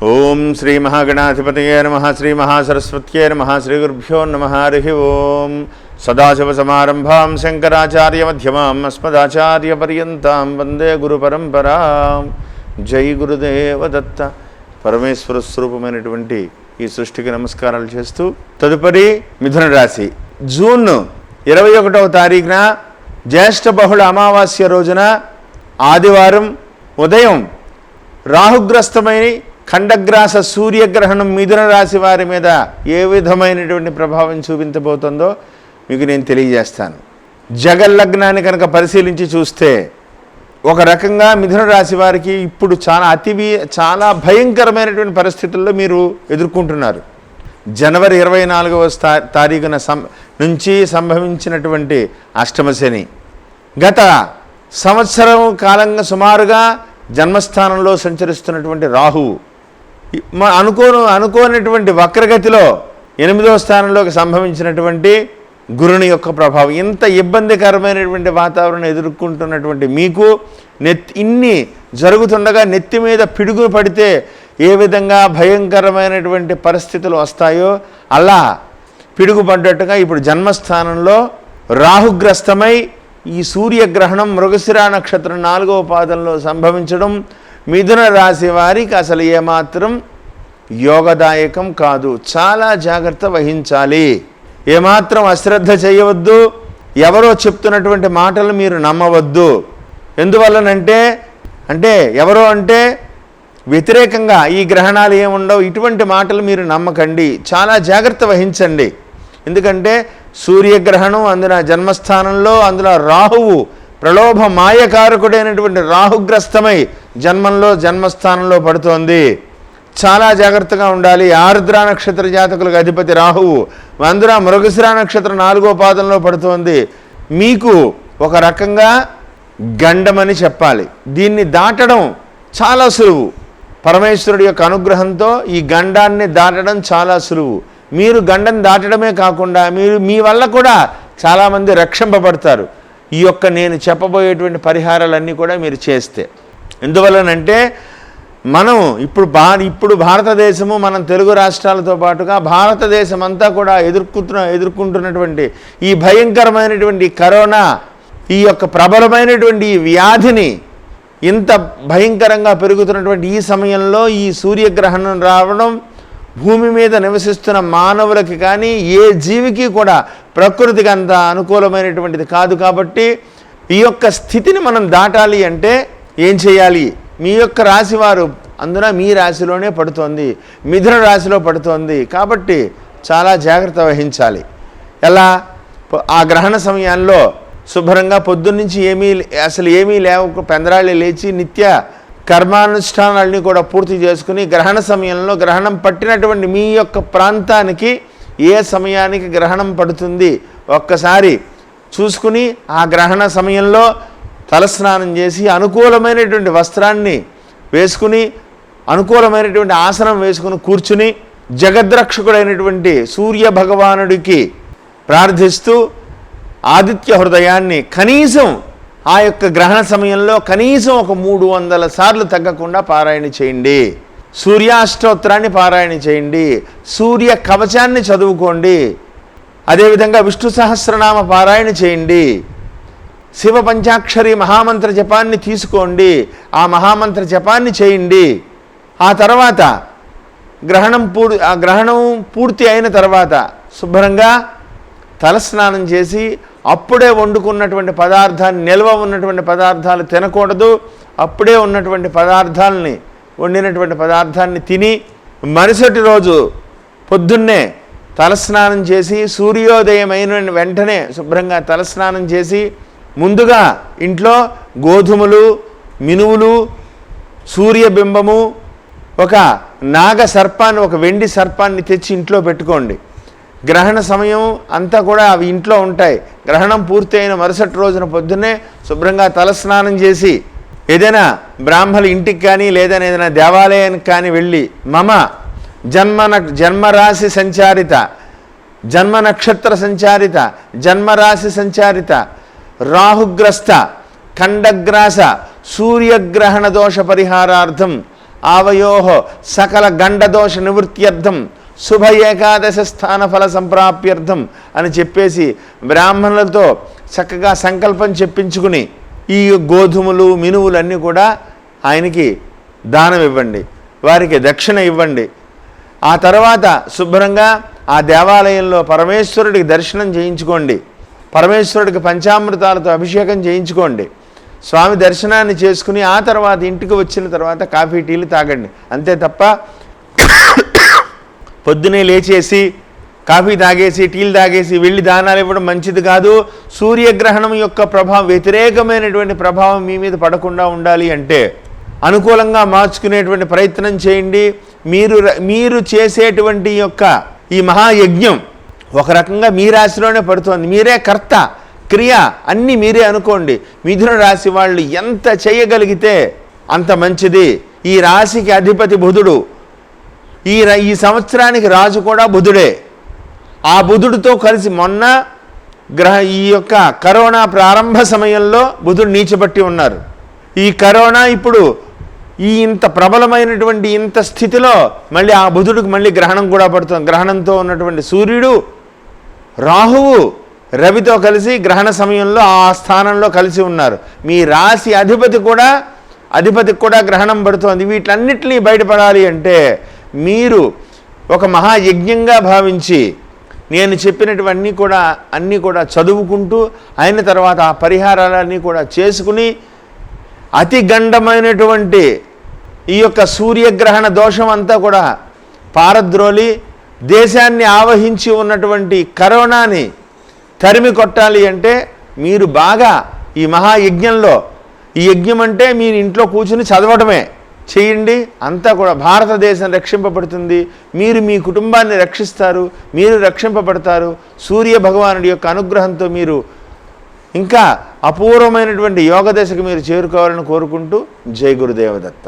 ఓం శ్రీ మహాగణాధిపతయే నమః శ్రీ మహాసరస్వత్యే నమః శ్రీ గురుభ్యో నమః హరి ఓం సదాశివసమారంభాం శంకరాచార్యమధ్యమాం అస్మదాచార్యపర్యంతాం వందే గురుపరంపరాం. జై గురుదేవదత్త. పరమేశ్వర స్వరూపమైనటువంటి ఈ సృష్టికి నమస్కారాలు చేస్తూ తదుపరి మిథున రాశి. జూన్ 21వ తారీఖున జ్యేష్ఠ బహుళ అమావాస్య రోజున ఆదివారం ఉదయం రాహుగ్రస్తమై ఖండగ్రాస సూర్యగ్రహణం మిథున రాశి వారి మీద ఏ విధమైనటువంటి ప్రభావం చూపించబోతుందో మీకు నేను తెలియజేస్తాను. జగల్లగ్నాన్ని కనుక పరిశీలించి చూస్తే ఒక రకంగా మిథున రాశి వారికి ఇప్పుడు చాలా భయంకరమైనటువంటి పరిస్థితుల్లో మీరు ఎదుర్కొంటున్నారు. జనవరి 24వ తారీఖున నుంచి సంభవించినటువంటి అష్టమశని, గత సంవత్సరం కాలంగా సుమారుగా జన్మస్థానంలో సంచరిస్తున్నటువంటి రాహువు, అనుకోనటువంటి వక్రగతిలో 8వ స్థానంలోకి సంభవించినటువంటి గురుని యొక్క ప్రభావం, ఇంత ఇబ్బందికరమైనటువంటి వాతావరణం ఎదుర్కొంటున్నటువంటి మీకు ఇన్ని జరుగుతుండగా నెత్తి మీద పిడుగు పడితే ఏ విధంగా భయంకరమైనటువంటి పరిస్థితులు వస్తాయో అలా పిడుగుపడ్డట్టుగా ఇప్పుడు జన్మస్థానంలో రాహుగ్రస్తమై ఈ సూర్యగ్రహణం మృగశిర నక్షత్రం 4వ పాదంలో సంభవించడం మిథున రాశి వారికి అసలు ఏమాత్రం యోగదాయకం కాదు. చాలా జాగ్రత్త వహించాలి. ఏమాత్రం అశ్రద్ధ చేయవద్దు. ఎవరో చెప్తున్నటువంటి మాటలు మీరు నమ్మవద్దు. ఎందువల్లనంటే ఎవరో అంటే వ్యతిరేకంగా ఈ గ్రహణాలు ఏముండవు, ఇటువంటి మాటలు మీరు నమ్మకండి. చాలా జాగ్రత్త వహించండి. ఎందుకంటే సూర్యగ్రహణం, అందున జన్మస్థానంలో, అందులో రాహువు ప్రలోభ మాయకారకుడైనటువంటి రాహుగ్రస్తమై జన్మస్థానంలో పడుతోంది. చాలా జాగ్రత్తగా ఉండాలి. ఆరుద్ర నక్షత్ర జాతకులకు అధిపతి రాహువు, అందున మృగశిర నక్షత్రం 4వ పాదంలో పడుతోంది. మీకు ఒక రకంగా గండమని చెప్పాలి. దీన్ని దాటడం చాలా సులువు. పరమేశ్వరుడి యొక్క అనుగ్రహంతో ఈ గండాన్ని దాటడం చాలా సులువు. మీరు గండం దాటడమే కాకుండా మీ వల్ల కూడా చాలామంది రక్షింపబడతారు ఈ యొక్క నేను చెప్పబోయేటువంటి పరిహారాలన్నీ కూడా మీరు చేస్తే. ఎందువల్లనంటే మనం ఇప్పుడు భారతదేశము, మనం తెలుగు రాష్ట్రాలతో పాటుగా భారతదేశం అంతా కూడా ఎదుర్కొంటున్నటువంటి ఈ భయంకరమైనటువంటి కరోనా, ఈ యొక్క ప్రబలమైనటువంటి ఈ వ్యాధిని, ఇంత భయంకరంగా పెరుగుతున్నటువంటి ఈ సమయంలో ఈ సూర్యగ్రహణం రావడం భూమి మీద నివసిస్తున్న మానవులకి కానీ ఏ జీవికి కూడా ప్రకృతికి అంత అనుకూలమైనటువంటిది కాదు. కాబట్టి ఈ యొక్క స్థితిని మనం దాటాలి అంటే ఏం చేయాలి? మీ యొక్క రాశి వారు అందున మీ రాశిలోనే పడుతోంది, మిథున రాశిలో పడుతోంది. కాబట్టి చాలా జాగ్రత్త వహించాలి. ఎలా? ఆ గ్రహణ సమయాల్లో శుభ్రంగా పొద్దున్నుంచి ఏమీ లేవు, పెందరాళి లేచి నిత్య కర్మానుష్ఠానాలని కూడా పూర్తి చేసుకుని గ్రహణ సమయంలో గ్రహణం పట్టినటువంటి మీ యొక్క ప్రాంతానికి ఏ సమయానికి గ్రహణం పడుతుంది ఒక్కసారి చూసుకుని ఆ గ్రహణ సమయంలో తలస్నానం చేసి అనుకూలమైనటువంటి వస్త్రాన్ని వేసుకుని అనుకూలమైనటువంటి ఆసనం వేసుకుని కూర్చుని జగద్రక్షకుడైనటువంటి సూర్య భగవానుడికి ప్రార్థిస్తూ ఆదిత్య హృదయాన్ని కనీసం ఆ యొక్క గ్రహణ సమయంలో కనీసం ఒక 300 సార్లు తగ్గకుండా పారాయణ చేయండి. సూర్యాష్టోత్తరాన్ని పారాయణ చేయండి. సూర్య కవచాన్ని చదువుకోండి. అదేవిధంగా విష్ణు సహస్రనామ పారాయణ చేయండి. శివ పంచాక్షరి మహామంత్ర జపాన్ని తీసుకోండి. ఆ మహామంత్ర జపాన్ని చేయండి. ఆ తర్వాత గ్రహణం పూర్తి అయిన తర్వాత శుభ్రంగా తలస్నానం చేసి అప్పుడే వండుకున్నటువంటి పదార్థాన్ని, నిల్వ ఉన్నటువంటి పదార్థాలు తినకూడదు. అప్పుడే ఉన్నటువంటి వండినటువంటి పదార్థాన్ని తిని మరుసటి రోజు పొద్దున్నే తలస్నానం చేసి సూర్యోదయం అయిన వెంటనే శుభ్రంగా తలస్నానం చేసి ముందుగా ఇంట్లో గోధుమలు, మినువులు, సూర్యబింబము, ఒక నాగసర్పాన్ని, ఒక వెండి సర్పాన్ని తెచ్చి ఇంట్లో పెట్టుకోండి. గ్రహణ సమయం అంతా కూడా అవి ఇంట్లో ఉంటాయి. గ్రహణం పూర్తి అయిన మరుసటి రోజున పొద్దున్నే శుభ్రంగా తలస్నానం చేసి ఏదైనా బ్రాహ్మణ ఇంటికి కానీ లేదా ఏదైనా దేవాలయానికి కానీ వెళ్ళి మమ జన్మరాశి సంచారిత, జన్మ నక్షత్ర సంచారిత, జన్మరాశి సంచారిత రాహుగ్రస్త ఖండగ్రాస సూర్యగ్రహణ దోష పరిహారార్థం ఆవయోః సకల గండదోష నివృత్త్యర్థం శుభ ఏకాదశ స్థాన ఫల సంప్రాప్త్యర్థం అని చెప్పేసి బ్రాహ్మణులతో చక్కగా సంకల్పం చెప్పించుకుని ఈ గోధుమలు మినువులు అన్నీ కూడా ఆయనకి దానం ఇవ్వండి, వారికి దక్షిణ ఇవ్వండి. ఆ తర్వాత శుభ్రంగా ఆ దేవాలయంలో పరమేశ్వరుడికి దర్శనం చేయించుకోండి, పరమేశ్వరుడికి పంచామృతాలతో అభిషేకం చేయించుకోండి. స్వామి దర్శనాన్ని చేసుకుని ఆ తర్వాత ఇంటికి వచ్చిన తర్వాత కాఫీ టీలు తాగండి. అంతే తప్ప పొద్దునే లేచేసి కాఫీ తాగేసి టీలు తాగేసి వెళ్ళి దానాలు ఇవ్వడం మంచిది కాదు. సూర్యగ్రహణం యొక్క ప్రభావం, వ్యతిరేకమైనటువంటి ప్రభావం మీ మీద పడకుండా ఉండాలి అంటే అనుకూలంగా మార్చుకునేటువంటి ప్రయత్నం చేయండి. మీరు చేసేటువంటి యొక్క ఈ మహాయజ్ఞం ఒక రకంగా మీ రాశిలోనే పడుతోంది. మీరే కర్త, క్రియ అన్నీ మీరే అనుకోండి. మిథున రాశి వాళ్ళు ఎంత చేయగలిగితే అంత మంచిది. ఈ రాశికి అధిపతి బుధుడు, ఈ సంవత్సరానికి రాజు కూడా బుధుడే. ఆ బుధుడితో కలిసి మొన్న ఈ యొక్క కరోనా ప్రారంభ సమయంలో బుధుడు నీచబట్టి ఉన్నారు. ఈ కరోనా ఇప్పుడు ఈ ఇంత ప్రబలమైనటువంటి ఇంత స్థితిలో మళ్ళీ ఆ బుధుడికి మళ్ళీ గ్రహణం కూడా పడుతుంది. గ్రహణంతో ఉన్నటువంటి సూర్యుడు రాహువు రవితో కలిసి గ్రహణ సమయంలో ఆ స్థానంలో కలిసి ఉన్నారు. మీ రాశి అధిపతికి కూడా గ్రహణం పడుతోంది. వీటన్నిటినీ బయటపడాలి అంటే మీరు ఒక మహాయజ్ఞంగా భావించి నేను చెప్పినటువన్నీ అన్నీ కూడా చదువుకుంటూ అయిన తర్వాత ఆ పరిహారాలన్నీ కూడా చేసుకుని అతి గండమైనటువంటి ఈ యొక్క సూర్యగ్రహణ దోషం అంతా కూడా పారద్రోలి దేశాన్ని ఆవహించి ఉన్నటువంటి కరోనాని తరిమి కొట్టాలి అంటే మీరు బాగా ఈ మహాయజ్ఞంలో, ఈ యజ్ఞం అంటే మీరు ఇంట్లో కూర్చుని చదవడమే చేయండి. అంతా కూడా భారతదేశం రక్షింపబడుతుంది. మీరు మీ కుటుంబాన్ని రక్షిస్తారు, మీరు రక్షింపబడతారు. సూర్య భగవానుడి యొక్క అనుగ్రహంతో మీరు ఇంకా అపూర్వమైనటువంటి యోగ దశకు మీరు చేరుకోవాలని కోరుకుంటూ జై గురుదేవదత్త.